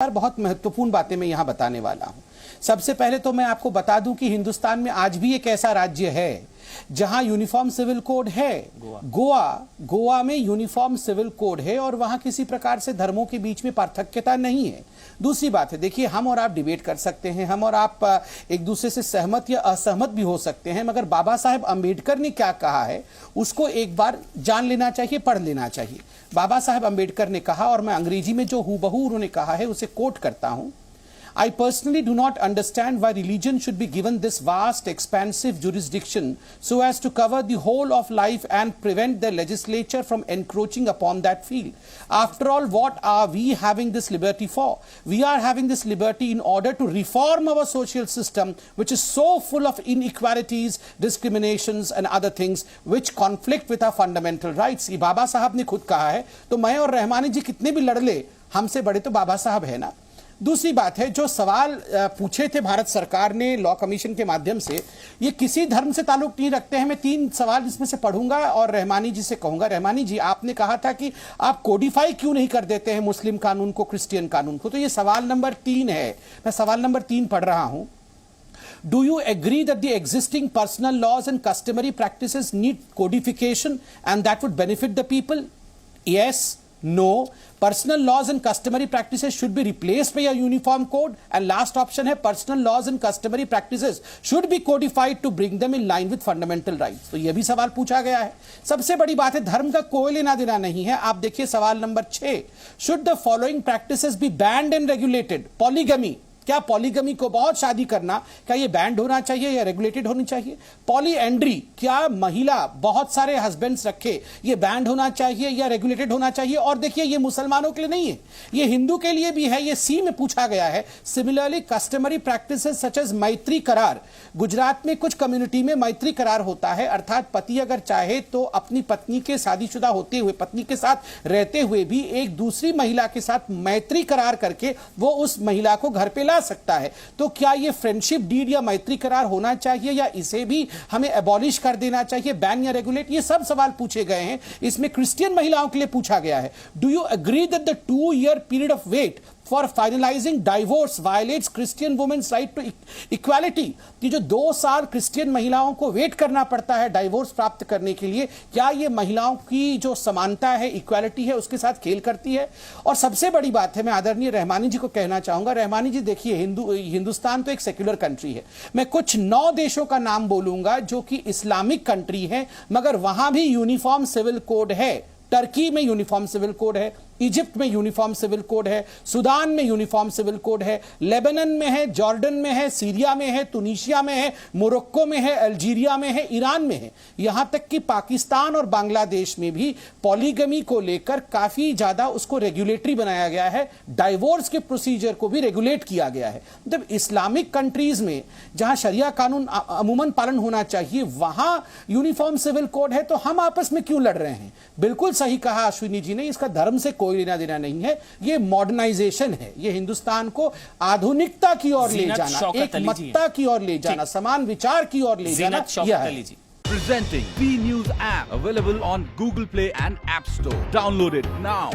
बहुत महत्वपूर्ण बातें मैं यहां बताने वाला हूं। सबसे पहले तो मैं आपको बता दूं कि हिंदुस्तान में आज भी एक ऐसा राज्य है जहां यूनिफॉर्म सिविल कोड है। गोवा में यूनिफॉर्म सिविल कोड है और वहां किसी प्रकार से धर्मों के बीच में पार्थक्यता नहीं है। दूसरी बात है, देखिए, हम और आप डिबेट कर सकते हैं, हम और आप एक दूसरे से सहमत या असहमत भी हो सकते हैं, मगर बाबा साहेब अंबेडकर ने क्या कहा है उसको एक बार जान लेना चाहिए, पढ़ लेना चाहिए। बाबा साहेब अंबेडकर ने कहा, और मैं अंग्रेजी में जो हूबहू उन्होंने कहा है उसे कोट करता हूं। I personally do not understand why religion should be given this vast, expansive jurisdiction so as to cover the whole of life and prevent the legislature from encroaching upon that field. After all, what are we having this liberty for? We are having this liberty in order to reform our social system, which is so full of inequalities, discriminations and other things which conflict with our fundamental rights. ये बाबा साहब ने खुद कहा है, तो मैं और रहमानी जी कितने भी लड़ ले, हमसे बड़े तो बाबा साहब है ना। दूसरी बात है, जो सवाल पूछे थे भारत सरकार ने लॉ कमीशन के माध्यम से, ये किसी धर्म से ताल्लुक नहीं रखते हैं। मैं 3 सवाल इसमें से पढ़ूंगा और रहमानी जी से कहूंगा। रहमानी जी, आपने कहा था कि आप कोडिफाई क्यों नहीं कर देते हैं मुस्लिम कानून को, क्रिश्चियन कानून को, तो ये सवाल नंबर 3 है। मैं सवाल नंबर 3 पढ़ रहा हूं। Do you agree that the existing personal laws and customary practices need codification and that would benefit the people? Yes. No. Personal laws and customary practices should be replaced by a uniform code. And last option है, personal laws and customary practices should be codified to bring them in line with fundamental rights. तो ये भी सवाल पूछा गया है। सबसे बड़ी बात है, धर्म का कोई लेना देना नहीं है। आप देखिए सवाल number 6, should the following practices be banned and regulated? Polygamy, क्या पॉलीगमी को, बहुत शादी करना, क्या ये बैंड होना चाहिए या रेगुलेटेड होनी चाहिए? पॉलीएंड्री, क्या महिला बहुत सारे हस्बैंड्स रखे, ये बैंड होना चाहिए या रेगुलेटेड होना चाहिए? और देखिए, ये मुसलमानों के लिए नहीं है, ये हिंदू के लिए भी है। ये सी में पूछा गया है। Similarly customary practices such as maitri karar, Gujarat में कुछ कम्युनिटी में मैत्री करार होता है, अर्थात पति अगर चाहे तो अपनी पत्नी के शादीशुदा होते हुए, पत्नी के साथ रहते हुए भी एक दूसरी महिला के साथ मैत्री करार करके वो उस महिला को घर पे ला सकता है। तो क्या ये फ्रेंडशिप डीड या मैत्री करार होना चाहिए या इसे भी हमें एबॉलिश कर देना चाहिए, बैन या रेगुलेट? ये सब सवाल पूछे गए हैं। इसमें क्रिश्चियन महिलाओं के लिए पूछा गया है, do you agree that the 2-year period of wait for finalizing divorce violates Christian women's right to equality? कि जो 2 साल क्रिश्चियन महिलाओं को वेट करना पड़ता है डाइवोर्स प्राप्त करने के लिए, क्या ये महिलाओं की जो समानता है, इक्वालिटी है, उसके साथ खेल करती है? और सबसे बड़ी बात है, मैं आदरणीय रहमानी जी को कहना चाहूंगा। रहमानी जी, देखिए, हिंदुस्तान तो एक सेक्युलर कंट्री है। मैं कुछ 9 देशों का नाम बोलूंगा जो कि इस्लामिक कंट्री है, मगर वहां भी यूनिफॉर्म सिविल कोड है। टर्की में यूनिफॉर्म सिविल कोड है, इजिप्ट में यूनिफॉर्म सिविल कोड है, सुदान में यूनिफॉर्म सिविल कोड है, लेबनान में है, जॉर्डन में है, सीरिया में है, तुनीशिया में है, मोरक्को में है, अल्जीरिया में है, ईरान में है। यहां तक कि पाकिस्तान और बांग्लादेश में भी पॉलीगमी को लेकर काफी ज्यादा उसको रेगुलेटरी बनाया गया है, डाइवोर्स के प्रोसीजर को भी रेगुलेट किया गया है। मतलब इस्लामिक कंट्रीज में जहां शरिया कानून अमूमन पालन होना चाहिए, वहां यूनिफॉर्म सिविल कोड है, तो हम आपस में क्यों लड़ रहे हैं? बिल्कुल सही कहा अश्विनी जी ने, इसका धर्म से कोई लेना देना नहीं है। ये मॉडर्नाइजेशन है, ये हिंदुस्तान को आधुनिकता की ओर ले जाना, एक मत्ता की ओर ले जाना, समान विचार की ओर ले जाना। Presenting V News app available on Google Play and App Store. Download it now.